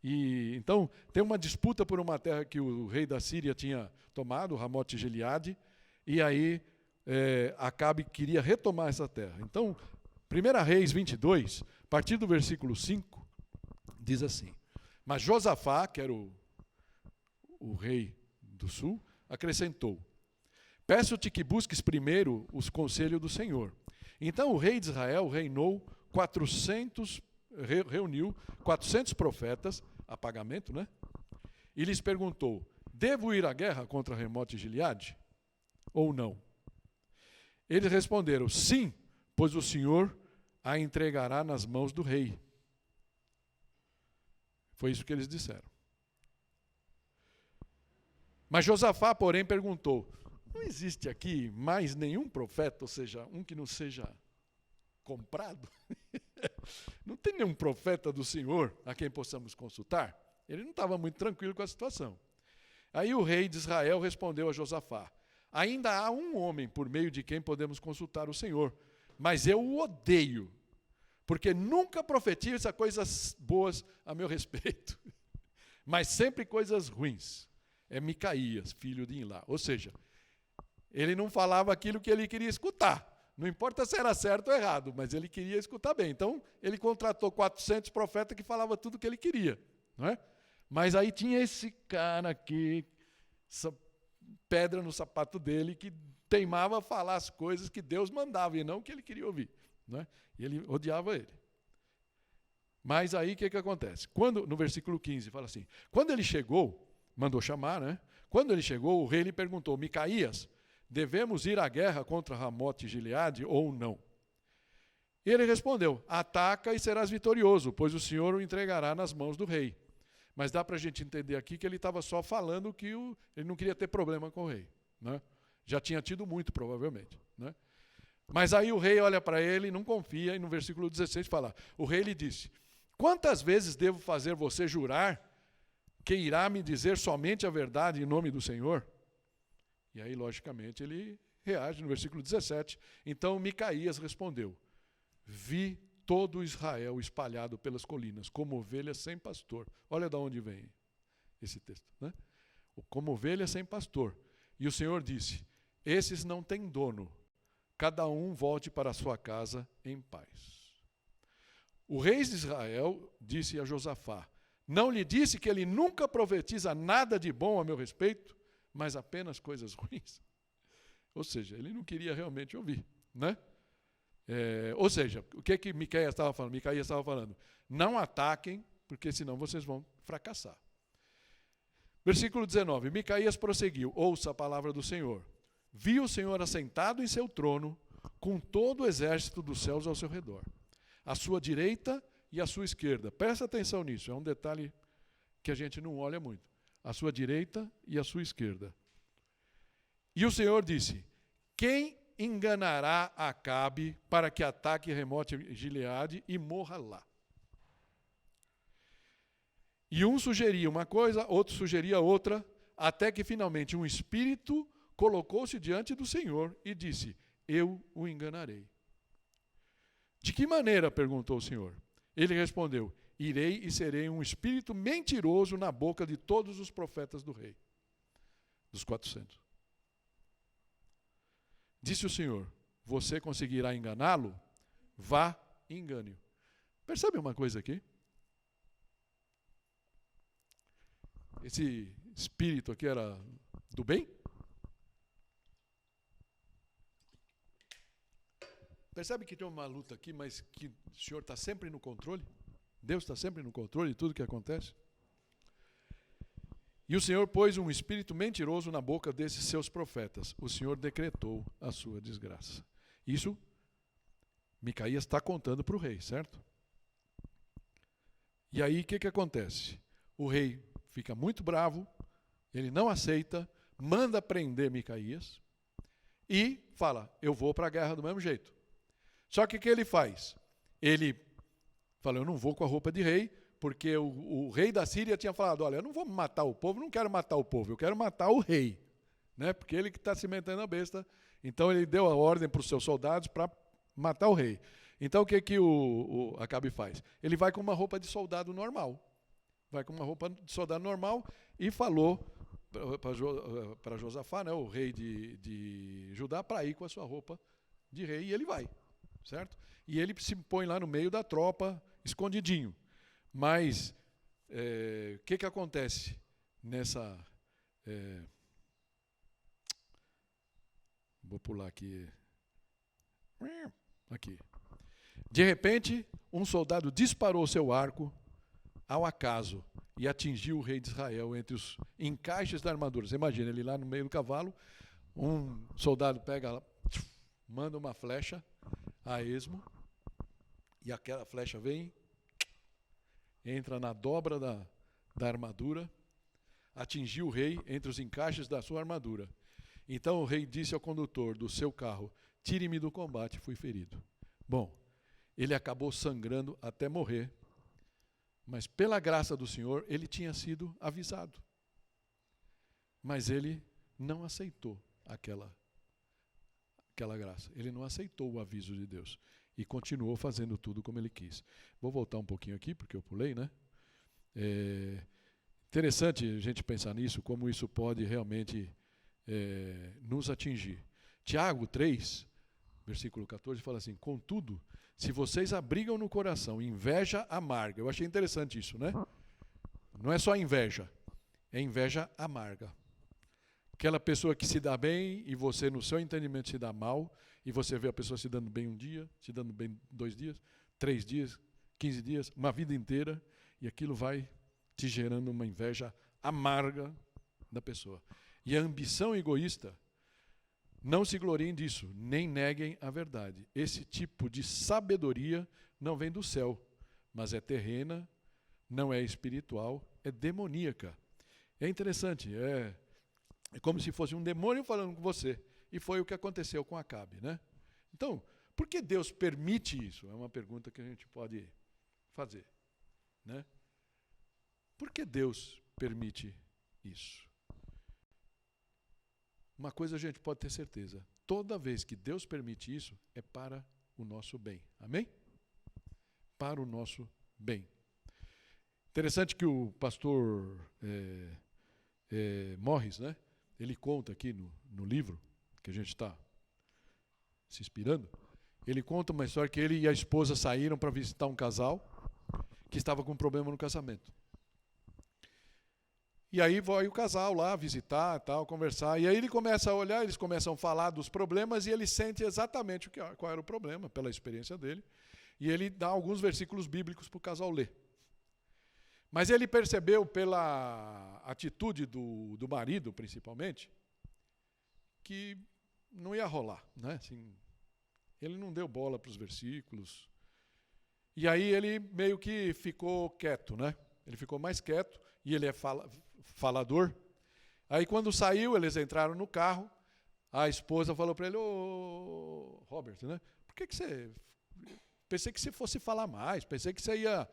E então tem uma disputa por uma terra que o rei da Síria tinha tomado, Ramote Gileade, e aí Acabe queria retomar essa terra. Então, 1 Reis 22, a partir do versículo 5, diz assim: mas Josafá, que era o rei do sul, acrescentou: peço-te que busques primeiro os conselhos do Senhor. Então o rei de Israel reuniu 400 profetas, a pagamento, né? E lhes perguntou: devo ir à guerra contra Ramote Gileade? ou não? Eles responderam: sim, pois o Senhor a entregará nas mãos do rei. Foi isso que eles disseram. Mas Josafá, porém, perguntou: não existe aqui mais nenhum profeta, ou seja, um que não seja comprado? Não tem nenhum profeta do Senhor a quem possamos consultar? Ele não estava muito tranquilo com a situação. Aí o rei de Israel respondeu a Josafá: ainda há um homem por meio de quem podemos consultar o Senhor, mas eu o odeio, porque nunca profetiza coisas boas a meu respeito, mas sempre coisas ruins. É Micaías, filho de Imlá. Ou seja, ele não falava aquilo que ele queria escutar. Não importa se era certo ou errado, mas ele queria escutar bem. Então, ele contratou 400 profetas que falavam tudo o que ele queria. Não é? Mas aí tinha esse cara aqui, essa pedra no sapato dele, que teimava a falar as coisas que Deus mandava e não o que ele queria ouvir. Não é? E ele odiava ele. Mas aí o que acontece? Quando, no versículo 15, fala assim: quando ele chegou, mandou chamar, né? Quando ele chegou, o rei lhe perguntou: Micaías, devemos ir à guerra contra Ramote e Gileade ou não? Ele respondeu: ataca e serás vitorioso, pois o Senhor o entregará nas mãos do rei. Mas dá para a gente entender aqui que ele estava só falando que ele não queria ter problema com o rei. Né? Já tinha tido muito, provavelmente. Né? Mas aí o rei olha para ele e não confia, e no versículo 16 fala: o rei lhe disse: quantas vezes devo fazer você jurar que irá me dizer somente a verdade em nome do Senhor? E aí, logicamente, ele reage no versículo 17. Então Micaías respondeu: vi todo Israel espalhado pelas colinas, como ovelhas sem pastor. Olha de onde vem esse texto. Né? Como ovelhas sem pastor. E o Senhor disse: esses não têm dono, cada um volte para a sua casa em paz. O rei de Israel disse a Josafá: não lhe disse que ele nunca profetiza nada de bom a meu respeito, mas apenas coisas ruins? Ou seja, ele não queria realmente ouvir. Né? Ou seja, o que Micaías estava falando? Micaías estava falando: não ataquem, porque senão vocês vão fracassar. Versículo 19, Micaías prosseguiu: ouça a palavra do Senhor. Vi o Senhor assentado em seu trono, com todo o exército dos céus ao seu redor, à sua direita e à sua esquerda. Presta atenção nisso, é um detalhe que a gente não olha muito. À sua direita e à sua esquerda. E o Senhor disse: quem enganará Acabe para que ataque Ramote Gileade e morra lá? E um sugeria uma coisa, outro sugeria outra, até que finalmente um espírito colocou-se diante do Senhor e disse: eu o enganarei. De que maneira? Perguntou o Senhor. Ele respondeu: irei e serei um espírito mentiroso na boca de todos os profetas do rei, dos 400. Disse o Senhor: você conseguirá enganá-lo? Vá e engane-o. Percebe uma coisa aqui? Esse espírito aqui era do bem? Percebe que tem uma luta aqui, mas que o Senhor está sempre no controle? Deus está sempre no controle de tudo que acontece? E o Senhor pôs um espírito mentiroso na boca desses seus profetas. O Senhor decretou a sua desgraça. Isso Micaías está contando para o rei, certo? E aí o que acontece? O rei fica muito bravo, ele não aceita, manda prender Micaías e fala: eu vou para a guerra do mesmo jeito. Só que o que ele faz? Ele fala: eu não vou com a roupa de rei, porque o rei da Síria tinha falado: olha, eu não vou matar o povo, não quero matar o povo, eu quero matar o rei. Né? Porque ele que está se metendo a besta. Então ele deu a ordem para os seus soldados para matar o rei. Então o que o Acabe faz? Ele vai com uma roupa de soldado normal. Vai com uma roupa de soldado normal e falou para Josafá, né, o rei de Judá, para ir com a sua roupa de rei, e ele vai. Certo? E ele se põe lá no meio da tropa, escondidinho. Mas o que acontece nessa... vou pular aqui. Aqui. De repente, um soldado disparou seu arco ao acaso e atingiu o rei de Israel entre os encaixes da armadura. Você imagina, ele lá no meio do cavalo, Um soldado pega, manda uma flecha a esmo, e aquela flecha vem, entra na dobra da armadura, atingiu o rei entre os encaixes da sua armadura. Então o rei disse ao condutor do seu carro: tire-me do combate, fui ferido. Bom, ele acabou sangrando até morrer, mas pela graça do Senhor ele tinha sido avisado. Mas ele não aceitou aquela graça. Ele não aceitou o aviso de Deus e continuou fazendo tudo como ele quis. Vou voltar um pouquinho aqui, porque eu pulei, né? Interessante a gente pensar nisso, como isso pode realmente nos atingir. Tiago 3, versículo 14, fala assim: contudo, se vocês abrigam no coração inveja amarga. Eu achei interessante isso, né? Não é só inveja, é inveja amarga. Aquela pessoa que se dá bem e você, no seu entendimento, se dá mal, e você vê a pessoa se dando bem um dia, se dando bem 2 dias, 3 dias, 15 dias, uma vida inteira, e aquilo vai te gerando uma inveja amarga da pessoa. E a ambição egoísta, não se gloriem disso, nem neguem a verdade. Esse tipo de sabedoria não vem do céu, mas é terrena, não é espiritual, é demoníaca. É interessante, é como se fosse um demônio falando com você. E foi o que aconteceu com Acabe, né? Então, por que Deus permite isso? É uma pergunta que a gente pode fazer, né? Por que Deus permite isso? Uma coisa a gente pode ter certeza: toda vez que Deus permite isso, é para o nosso bem. Amém? Para o nosso bem. Interessante que o pastor Morris, né? Ele conta aqui no livro, que a gente está se inspirando, ele conta uma história que ele e a esposa saíram para visitar um casal que estava com um problema no casamento. E aí vai o casal lá visitar, tal, conversar, e aí ele começa a olhar, eles começam a falar dos problemas, e ele sente exatamente qual era o problema, pela experiência dele, e ele dá alguns versículos bíblicos para o casal ler. Mas ele percebeu pela atitude do marido, principalmente, que não ia rolar, né? Assim, ele não deu bola para os versículos. E aí ele meio que ficou quieto, né? Ele ficou mais quieto, e ele é falador. Aí quando saiu, eles entraram no carro, a esposa falou para ele: ô Robert, né? Por que você... Pensei que você fosse falar mais, pensei que você ia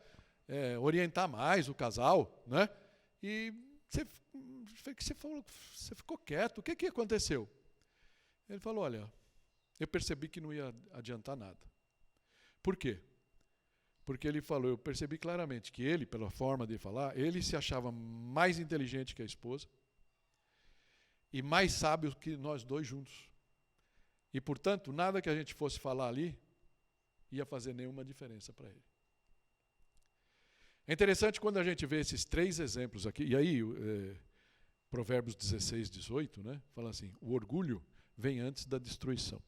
orientar mais o casal, né? E você ficou quieto, o que aconteceu? Ele falou: olha, eu percebi que não ia adiantar nada. Por quê? Porque ele falou, eu percebi claramente que ele, pela forma de falar, ele se achava mais inteligente que a esposa e mais sábio que nós dois juntos. E, portanto, nada que a gente fosse falar ali ia fazer nenhuma diferença para ele. É interessante quando a gente vê esses 3 exemplos aqui, e aí Provérbios 16, 18, né, fala assim: o orgulho vem antes da destruição.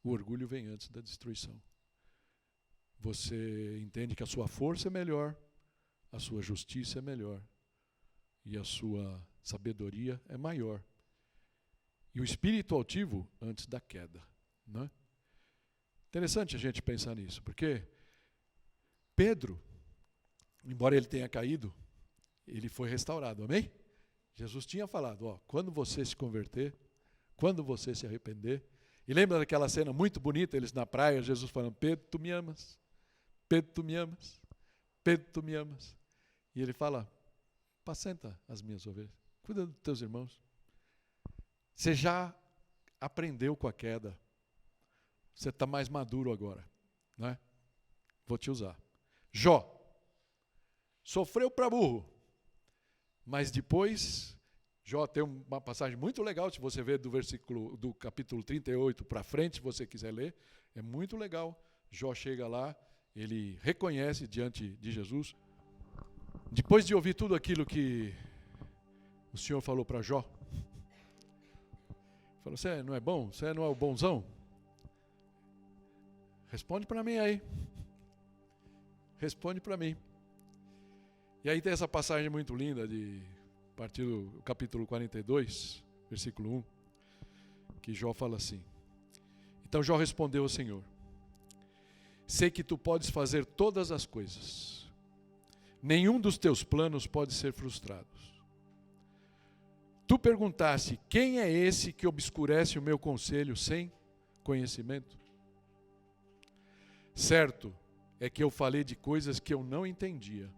O orgulho vem antes da destruição. Você entende que a sua força é melhor, a sua justiça é melhor, e a sua sabedoria é maior. E o espírito altivo antes da queda, né? Interessante a gente pensar nisso, porque Pedro, embora ele tenha caído, ele foi restaurado, amém? Jesus tinha falado, ó, quando você se converter, quando você se arrepender, e lembra daquela cena muito bonita, eles na praia, Jesus falando: Pedro, tu me amas? Pedro, tu me amas? Pedro, tu me amas? E ele fala: apacenta as minhas ovelhas, cuida dos teus irmãos. Você já aprendeu com a queda, você está mais maduro agora, né? Vou te usar. Jó sofreu para burro, mas depois Jó tem uma passagem muito legal, se você ver do capítulo 38 para frente, se você quiser ler, é muito legal. Jó chega lá, ele reconhece diante de Jesus, depois de ouvir tudo aquilo que o Senhor falou para Jó, falou: você não é bom? Você não é o bonzão? Responde para mim aí. Responde para mim. E aí tem essa passagem muito linda, a partir do capítulo 42, versículo 1, que Jó fala assim: então Jó respondeu ao Senhor: sei que tu podes fazer todas as coisas, nenhum dos teus planos pode ser frustrado. Tu perguntaste: quem é esse que obscurece o meu conselho sem conhecimento? Certo é que eu falei de coisas que eu não entendia,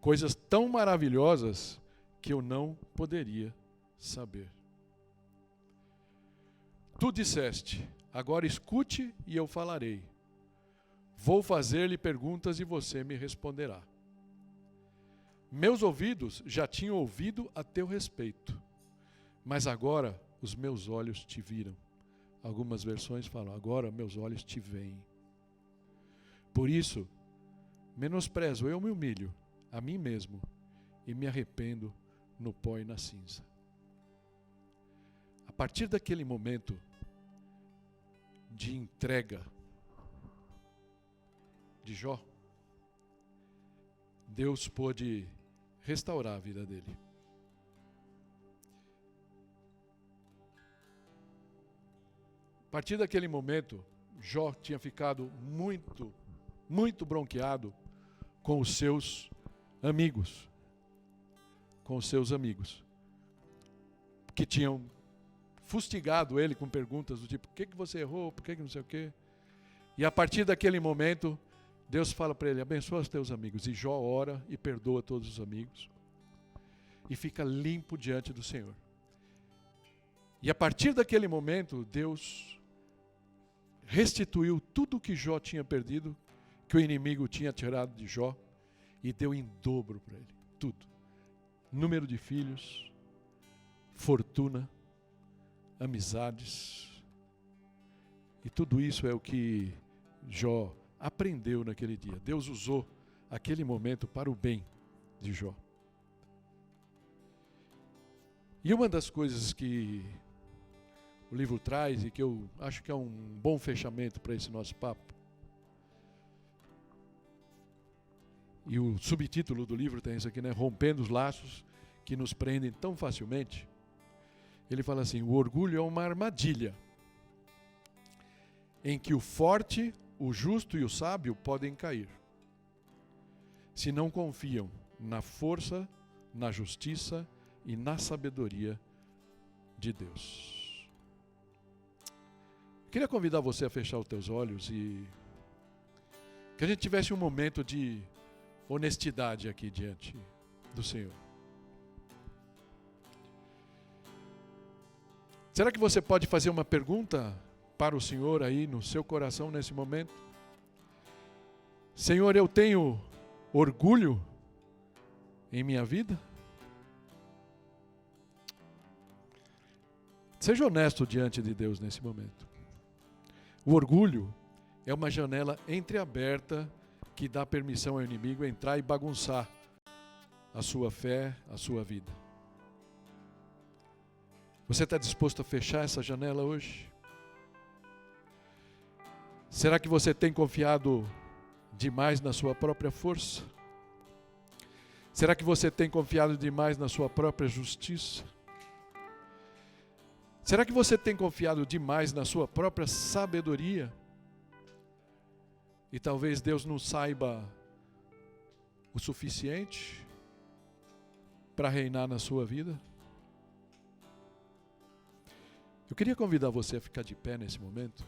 coisas tão maravilhosas que eu não poderia saber. Tu disseste: agora escute e eu falarei. Vou fazer-lhe perguntas e você me responderá. Meus ouvidos já tinham ouvido a teu respeito, mas agora os meus olhos te viram. Algumas versões falam: agora meus olhos te veem. Por isso, menosprezo, eu me humilho a mim mesmo e me arrependo no pó e na cinza. A partir daquele momento de entrega de Jó, Deus pôde restaurar a vida dele. A partir daquele momento, Jó tinha ficado muito bronqueado com os seus amigos. Que tinham fustigado ele com perguntas do tipo: por que você errou? Por que não sei o quê? E a partir daquele momento, Deus fala para ele: abençoa os teus amigos. E Jó ora e perdoa todos os amigos. E fica limpo diante do Senhor. E a partir daquele momento, Deus restituiu tudo o que Jó tinha perdido, que o inimigo tinha tirado de Jó, e deu em dobro para ele. Tudo. Número de filhos, fortuna, amizades. E tudo isso é o que Jó aprendeu naquele dia. Deus usou aquele momento para o bem de Jó. E uma das coisas que o livro traz, e que eu acho que é um bom fechamento para esse nosso papo, e o subtítulo do livro tem isso aqui, né? Rompendo os laços que nos prendem tão facilmente. Ele fala assim: o orgulho é uma armadilha em que o forte, o justo e o sábio podem cair, se não confiam na força, na justiça e na sabedoria de Deus. Eu queria convidar você a fechar os teus olhos e que a gente tivesse um momento de honestidade aqui diante do Senhor. Será que você pode fazer uma pergunta para o Senhor aí no seu coração nesse momento? Senhor, eu tenho orgulho em minha vida? Seja honesto diante de Deus nesse momento. O orgulho é uma janela entreaberta que dá permissão ao inimigo entrar e bagunçar a sua fé, a sua vida. Você está disposto a fechar essa janela hoje? Será que você tem confiado demais na sua própria força? Será que você tem confiado demais na sua própria justiça? Será que você tem confiado demais na sua própria sabedoria? E talvez Deus não saiba o suficiente para reinar na sua vida? Eu queria convidar você a ficar de pé nesse momento.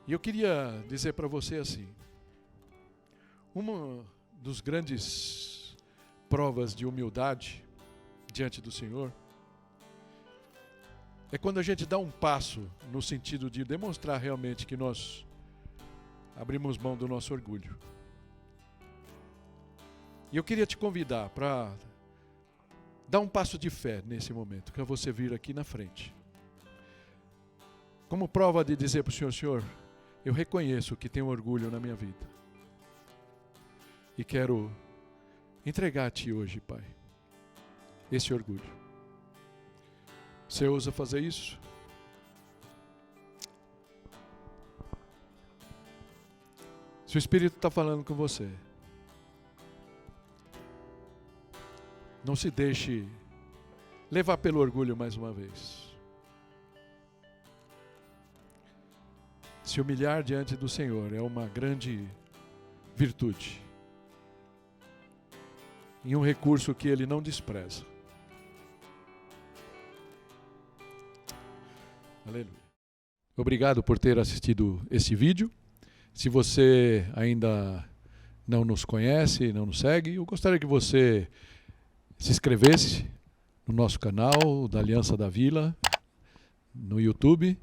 E eu queria dizer para você assim: uma dos grandes provas de humildade diante do Senhor é quando a gente dá um passo no sentido de demonstrar realmente que nós abrimos mão do nosso orgulho. E eu queria te convidar para dar um passo de fé nesse momento, que é você vir aqui na frente. Como prova de dizer para o Senhor: Senhor, eu reconheço que tenho orgulho na minha vida. E quero entregar a Ti hoje, Pai, esse orgulho. Você ousa fazer isso? Se o Espírito está falando com você, Não se deixe levar pelo orgulho mais uma vez. Se humilhar diante do Senhor é uma grande virtude. E um recurso que Ele não despreza. Aleluia. Obrigado por ter assistido esse vídeo. Se você ainda não nos conhece, não nos segue, eu gostaria que você se inscrevesse no nosso canal da Aliança da Vila, no YouTube.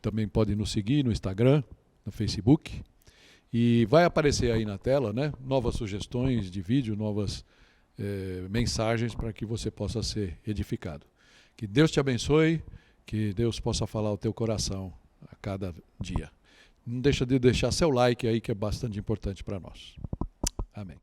Também pode nos seguir no Instagram, no Facebook. E vai aparecer aí na tela, né, novas sugestões de vídeo, novas mensagens para que você possa ser edificado. Que Deus te abençoe, que Deus possa falar ao teu coração a cada dia. Não deixa de deixar seu like aí, que é bastante importante para nós. Amém.